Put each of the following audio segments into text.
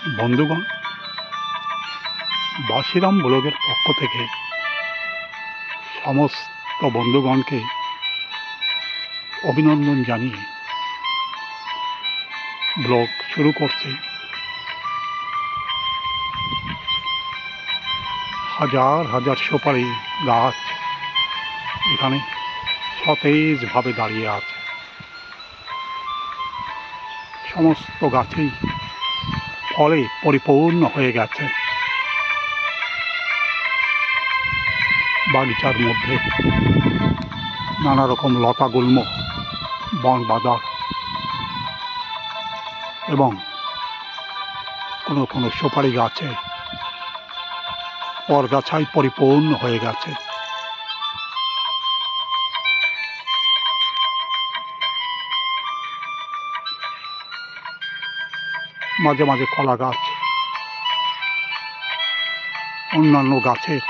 বন্ধুগণ, বাসিরাম ব্লগের পক্ষ থেকে সমস্ত বন্ধুগণকে অভিনন্দন জানিয়ে ব্লগ শুরু করছে। হাজার হাজার সুপারি গাছ এখানে সতেজভাবে দাঁড়িয়ে আছে। সমস্ত গাছেই ফলে পরিপূর্ণ হয়ে গেছে। বাগিচার মধ্যে নানা রকম লতাগুল্ম, বন বাদার এবং কোনো কোনো সুপারি গাছে পরগাছায় পরিপূর্ণ হয়ে গেছে। মাঝে মাঝে কলা গাছ, অন্যান্য গাছের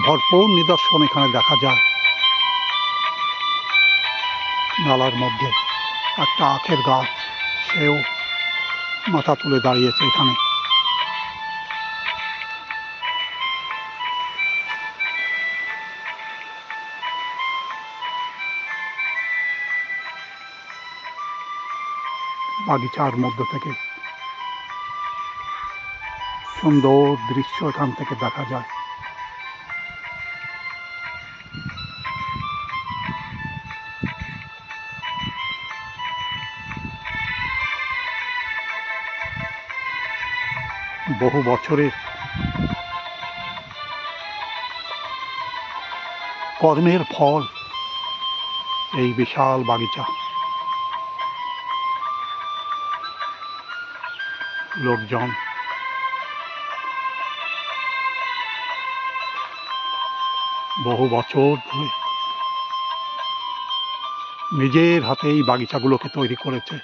ভরপুর নিদর্শন এখানে দেখা যায়। নালার মধ্যে একটা আখের গাছ, সেও মাথা তুলে দাঁড়িয়েছে এখানে। বাগিচার মধ্য থেকে সুন্দর দৃশ্য এখান থেকে দেখা যায়। বহু বছরের কর্মের ফল এই বিশাল বাগিচা। লোকজন বহু বছর ধরে নিজের হাতে এই বাগিচাগুলোকে তৈরি করেছে।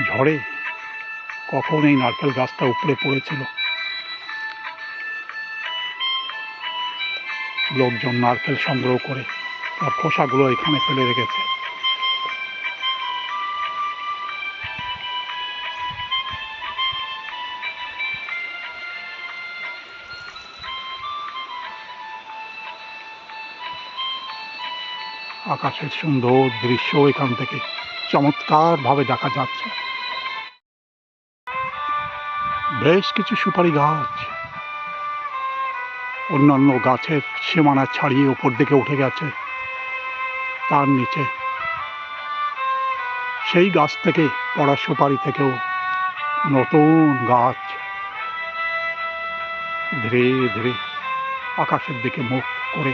ঝড়ে কখন এই নারকেল গাছটা উপড়ে পড়েছিল। লোকজন নারকেল সংগ্রহ করে তার খোসাগুলো এখানে ফেলে রেখেছে। আকাশের সুন্দর দৃশ্য এখান থেকে চমৎকারভাবে দেখা যাচ্ছে। বেশ কিছু সুপারি গাছ অন্যান্য গাছের সীমানা ছাড়িয়ে উপর দিকে উঠে গেছে। তার নিচে সেই গাছ থেকে পড়া সুপারি থেকেও নতুন গাছ ধীরে ধীরে আকাশের দিকে মুখ করে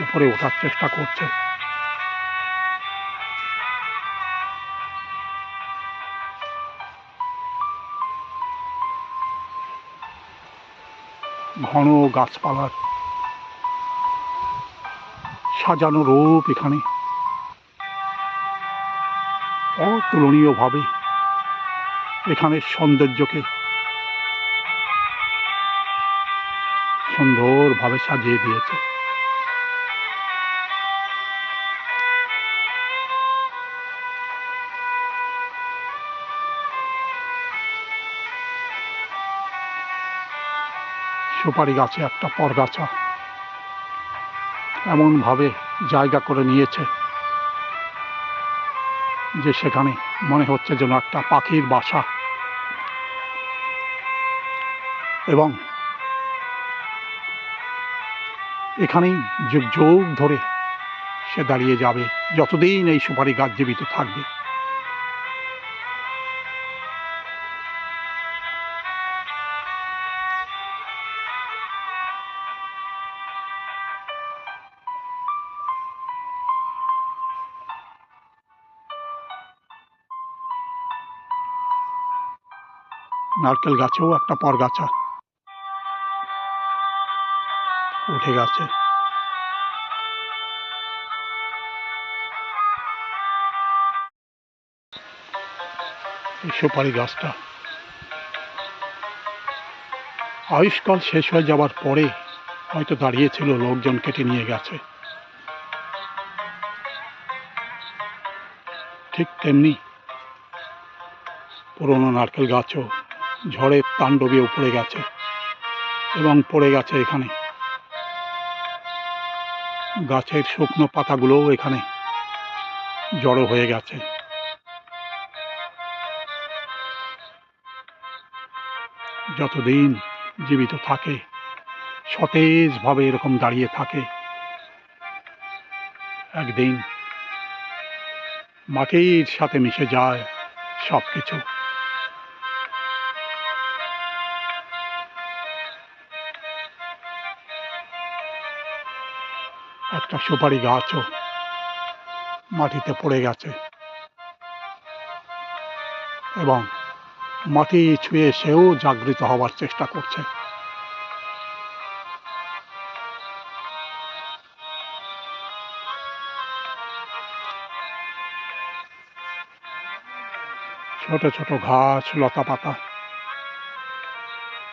উপরে ওঠার চেষ্টা করছে। ঘন গাছপালার সাজানো রূপ এখানে অতুলনীয়ভাবে এখানের সৌন্দর্যকে সুন্দরভাবে সাজিয়ে দিয়েছে। সুপারি গাছে একটা পরগাছা এমনভাবে জায়গা করে নিয়েছে যে সেখানে মনে হচ্ছে যেন একটা পাখির বাসা। এবং এখানেই যুগ যুগ ধরে সে দাঁড়িয়ে যাবে, যতদিন এই সুপারি গাছ জীবিত থাকবে। নারকেল গাছেও একটা পরগাছা উঠে গেছে। এই সুপারি গাছটা আয়ুষ্কাল শেষ হয়ে যাবার পরে হয়তো দাঁড়িয়েছিল, লোকজন কেটে নিয়ে গেছে। ঠিক তেমনি পুরোনো নারকেল গাছও ঝড়ের তাণ্ডবে উপড়ে গেছে এবং পড়ে গেছে এখানে। গাছের শুকনো পাতাগুলোও এখানে জড়ো হয়ে গেছে। যতদিন জীবিত থাকে, সতেজভাবে এরকম দাঁড়িয়ে থাকে, একদিন মাটির সাথে মিশে যায় সবকিছু। একটা সুপারি গাছও মাটিতে পড়ে গেছে এবং মাটি ছুঁয়ে সেও জাগৃত হওয়ার চেষ্টা করছে। ছোট ছোট ঘাস, লতা পাতা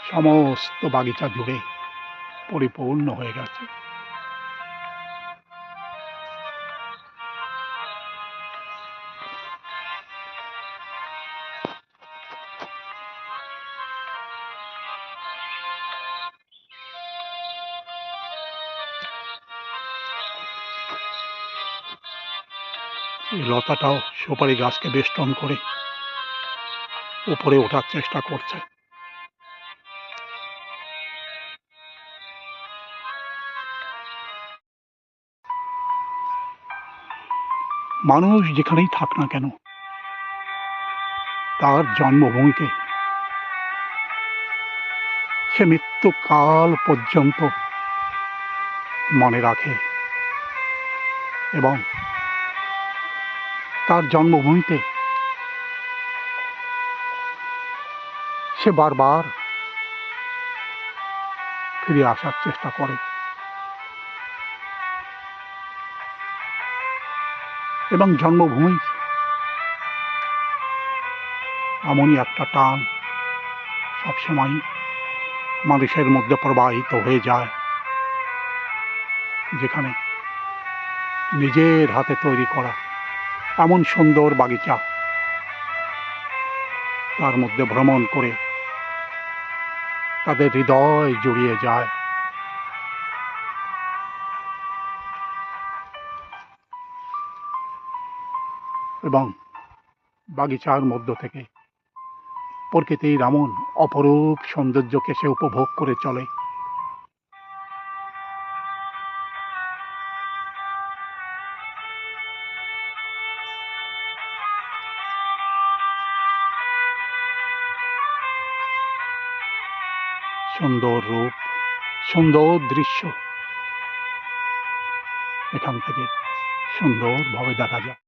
সমস্ত বাগিচা জুড়ে পরিপূর্ণ হয়ে গেছে। এই লতাটাও সুপারি গাছকে বেষ্টন করে উপরে ওঠার চেষ্টা করছে। মানুষ যেখানেই থাক না কেন, তার জন্মভূমিকে সে মৃত্যুকাল পর্যন্ত মনে রাখে এবং তার জন্মভূমিতে সে বারবার ফিরে আসার চেষ্টা করে। এবং জন্মভূমি এমনই একটা টান সবসময় মানুষের মধ্যে প্রবাহিত হয়ে যায়, যেখানে নিজের হাতে তৈরি করা এমন সুন্দর বাগিচা, তার মধ্যে ভ্রমণ করে তাদের হৃদয় জুড়িয়ে যায়। এবং বাগিচার মধ্য থেকে প্রকৃতির এমন অপরূপ সৌন্দর্যকে সে উপভোগ করে চলে। সুন্দর রূপ, সুন্দর দৃশ্য এখান থেকে সুন্দরভাবে দেখা যায়।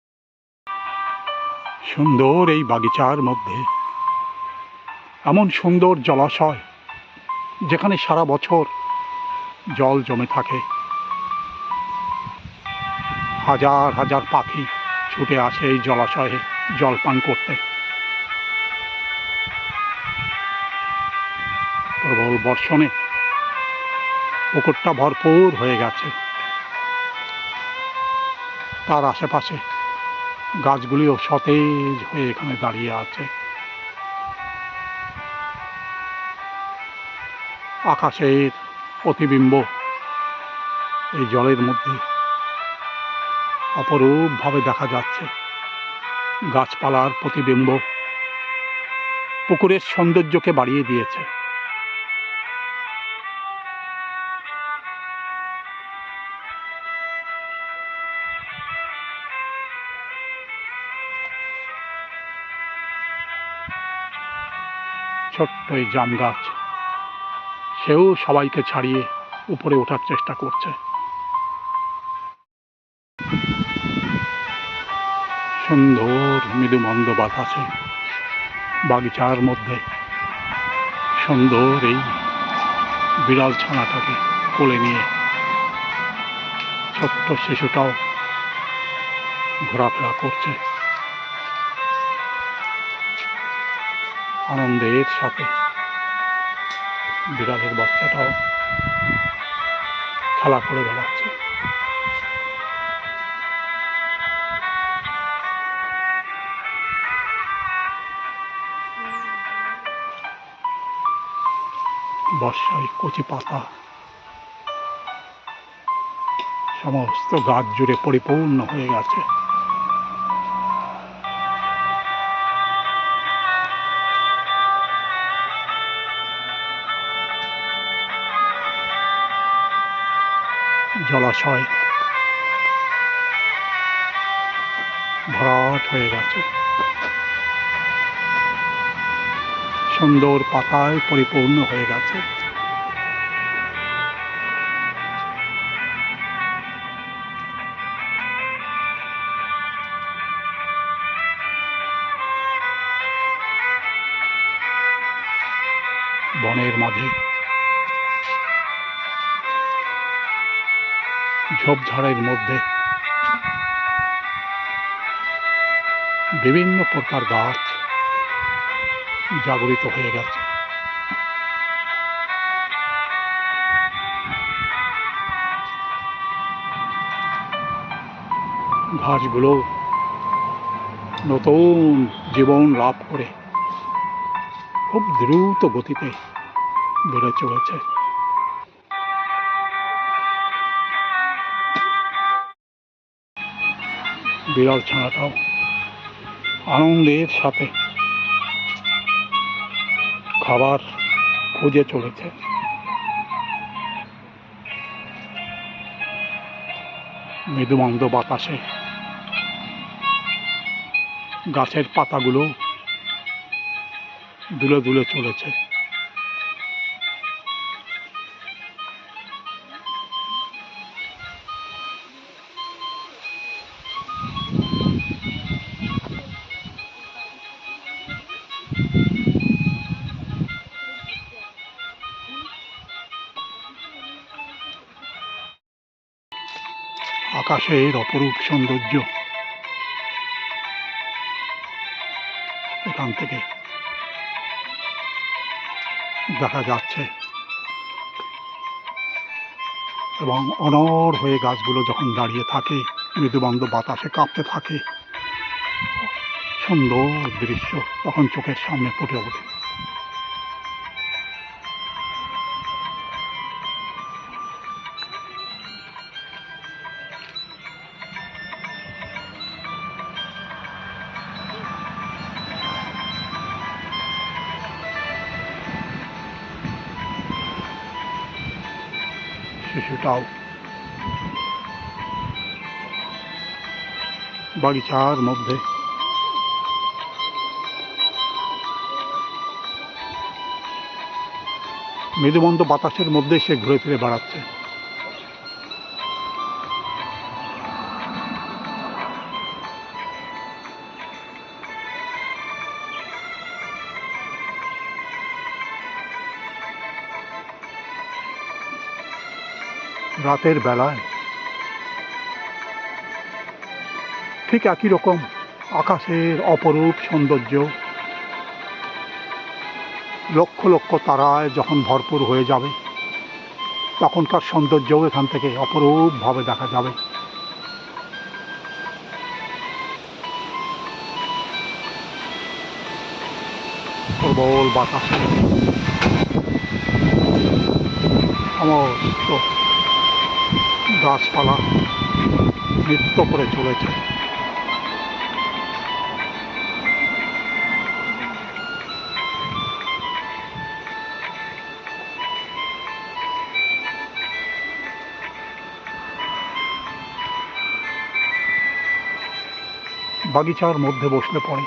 সুন্দর এই বাগিচার মধ্যে এমন সুন্দর জলাশয়, যেখানে সারা বছর জল জমে থাকে। হাজার হাজার পাখি ছুটে আসে এই জলাশয়ে জল পান করতে। প্রবল বর্ষণে পুকুরটা ভরপুর হয়ে গেছে। তার আশেপাশে গাছগুলিও সতেজ হয়ে এখানে দাঁড়িয়ে আছে। আকাশের প্রতিবিম্ব এই জলের মধ্যে অপরূপভাবে দেখা যাচ্ছে। গাছপালার প্রতিবিম্ব পুকুরের সৌন্দর্যকে বাড়িয়ে দিয়েছে। ছোট্ট এই জাম গাছ, সেও সবাইকে ছাড়িয়ে উপরে ওঠার চেষ্টা করছে। সুন্দর মৃদুমন্দ বাতাসে বাগিচার মধ্যে সুন্দর এই বিড়াল ছানাটাকে কোলে নিয়ে ছোট্ট শিশুটাও ঘোরাফেরা করছে আনন্দের সাথে। বিড়ালের বাচ্চাটাও খেলা করে বেড়াচ্ছে। বর্ষায় কচি পাতা সমস্ত গাছ জুড়ে পরিপূর্ণ হয়ে গেছে। জলাশয় ভরাট হয়ে গেছে, সুন্দর পাতায় পরিপূর্ণ হয়ে গেছে। বনের মাঝে ঝোপঝাড়ের মধ্যে বিভিন্ন প্রকার গাছ জাগরিত হয়ে গেছে। ঘাসগুলো নতুন জীবন লাভ করে খুব দ্রুত গতিতে বেড়ে চলেছে। বিড়াল ছানাটাও আনন্দের সাথে খাবার খুঁজে চলেছে। মৃদুমন্দ বাতাসে গাছের পাতাগুলো দুলে দুলে চলেছে। আকাশের অপরূপ সৌন্দর্য এখান থেকে দেখা যাচ্ছে, এবং অনড় হয়ে গাছগুলো যখন দাঁড়িয়ে থাকে, মৃদুমন্দ বাতাসে কাঁপতে থাকে, সুন্দর দৃশ্য তখন চোখের সামনে ফুটে ওঠে। শিশুটাও বাগিচার মধ্যে মৃদুমন্দ বাতাসের মধ্যে সে ঘুরে ফিরে বেড়াচ্ছে। রাতের বেলায় ঠিক একই রকম আকাশের অপরূপ সৌন্দর্য, লক্ষ লক্ষ তারায় যখন ভরপুর হয়ে যাবে, তখনকার সৌন্দর্যও এখান থেকে অপরূপভাবে দেখা যাবে। প্রবল বাতাসে সমস্ত গাছপালা নৃত্য করে চলেছে। বাগিচার মধ্যে বসলে পড়ে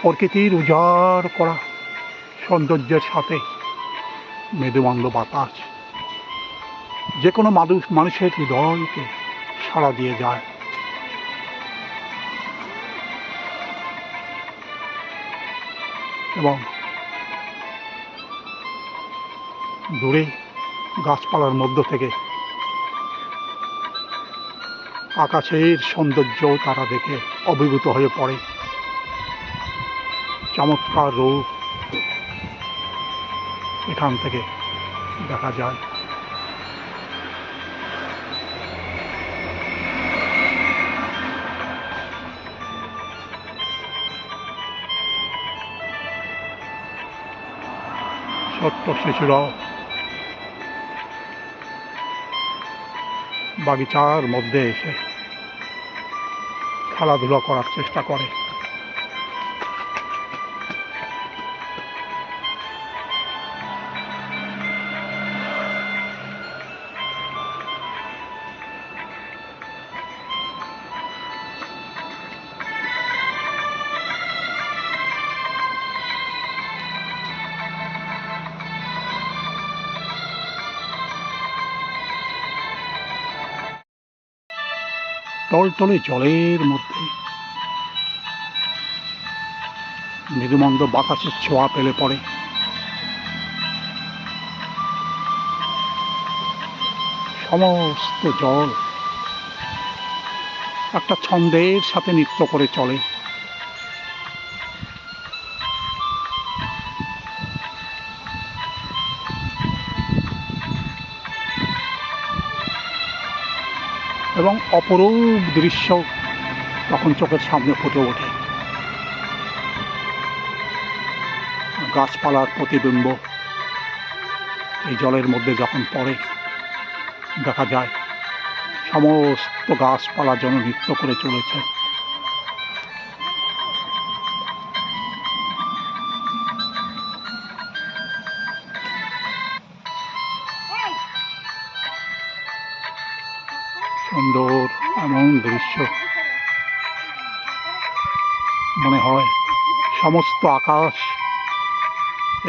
প্রকৃতির উজাড় করা সৌন্দর্যের সাথে মৃদুমন্দ বাতাস যে কোনো মানুষের হৃদয়কে সাড়া দিয়ে যায়। এবং দূরে গাছপালার মধ্য থেকে আকাশের সৌন্দর্য তারা দেখে অভিভূত হয়ে পড়ে। চমৎকার রূপ এখান থেকে দেখা যায়। ছোট্ট শিশুরাও বাগিচার মধ্যে এসে খেলাধুলা করার চেষ্টা করে। টলটলে জলের মধ্যে মৃদুমন্দ বাতাসের ছোঁয়া পেলে পড়ে সমস্ত জল একটা ছন্দের সাথে নৃত্য করে চলে। এবং অপরূপ দৃশ্য তখন চোখের সামনে ফুটে ওঠে। গাছপালার প্রতিবিম্ব এই জলের মধ্যে যখন পড়ে দেখা যায় সমস্ত গাছপালা যেন নৃত্য করে চলেছে। সুন্দর এমন দৃশ্য মনে হয় সমস্ত আকাশ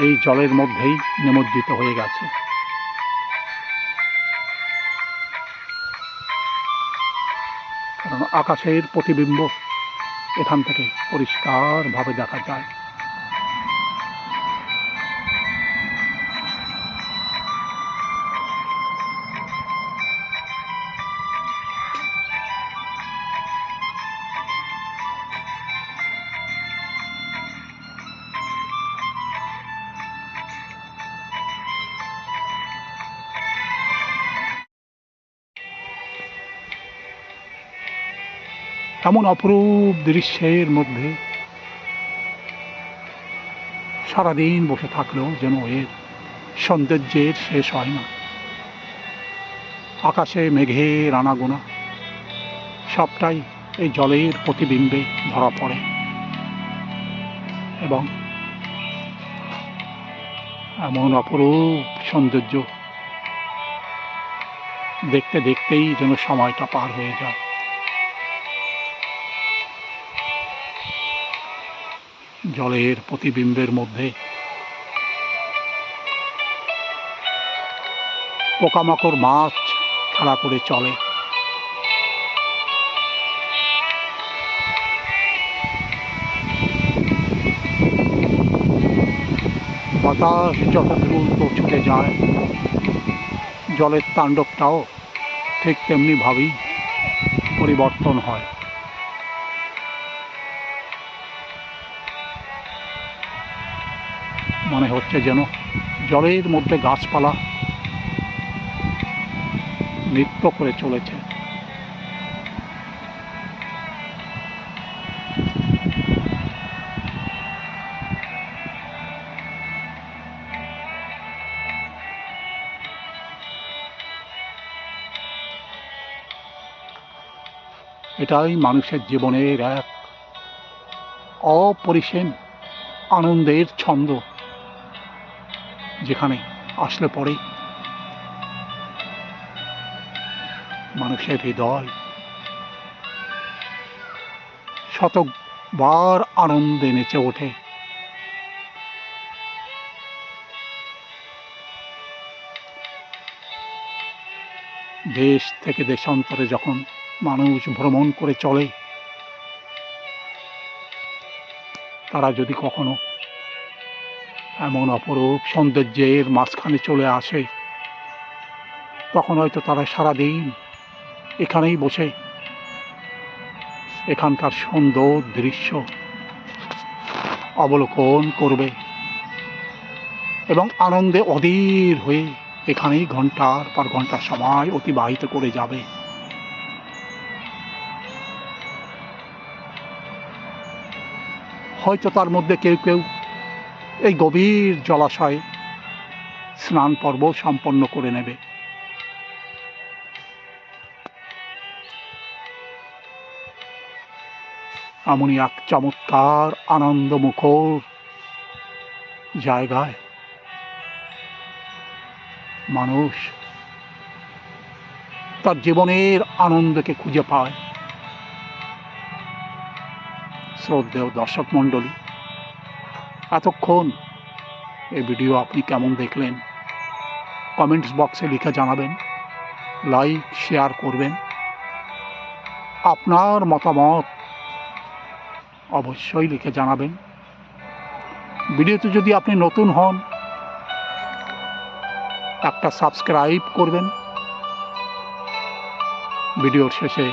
এই জলের মধ্যেই নিমজ্জিত হয়ে গেছে। কারণ আকাশের প্রতিবিম্ব এখান থেকে পরিষ্কারভাবে দেখা যায়। এমন অপরূপ দৃশ্যের মধ্যে সারাদিন বসে থাকলেও যেন এর সৌন্দর্যের শেষ হয় না। আকাশে মেঘের আনাগোনা সবটাই এই জলের প্রতিবিম্বে ধরা পড়ে এবং এমন অপরূপ সৌন্দর্য দেখতে দেখতেই যেন সময়টা পার হয়ে যায়। জলের প্রতিবিম্বের মধ্যে পোকামাকড় মাছ খেলা করে চলে। বাতাস যত দ্রুত ছুটে যায় জলের তাণ্ডবটাও ঠিক তেমনি ভাবেই পরিবর্তন হয়। মনে হচ্ছে যেন জলের মধ্যে গাছপালা নৃত্য করে চলেছে। এটাই মানুষের জীবনের এক অপরিসীম আনন্দের ছন্দ, যেখানে আসলে পরে মানুষের হৃদয় শতবার আনন্দে নেচে ওঠে। দেশ থেকে দেশান্তরে যখন মানুষ ভ্রমণ করে চলে, তারা যদি কখনো এমন অপরূপ সৌন্দর্যের মাঝখানে চলে আসে, তখন হয়তো তারা সারাদিন এখানেই বসে এখানকার সুন্দর দৃশ্য অবলোকন করবে এবং আনন্দে অধীর হয়ে এখানেই ঘন্টার পর ঘন্টা সময় অতিবাহিত করে যাবে। হয়তো তার মধ্যে কেউ কেউ এই গভীর জলাশয়ে স্নান পর্ব সম্পন্ন করে নেবে। এমনই এক চমৎকার আনন্দমুখর জায়গায় মানুষ তার জীবনের আনন্দকে খুঁজে পায়। শ্রদ্ধেয় দর্শক মণ্ডলী, এতক্ষণ এই ভিডিও আপনি কেমন দেখলেন কমেন্টস বক্সে লিখে জানাবেন, লাইক শেয়ার করবেন। আপনার মতামত অবশ্যই লিখে জানাবেন। ভিডিওতে যদি আপনি নতুন হন একটা সাবস্ক্রাইব করবেন। ভিডিওর শেষে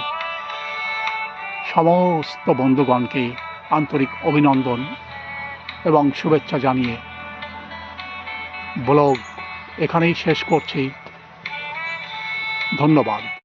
সমস্ত বন্ধুগণকে আন্তরিক অভিনন্দন এবং শুভেচ্ছা জানিয়ে ব্লগ এখানেই শেষ করছি। ধন্যবাদ।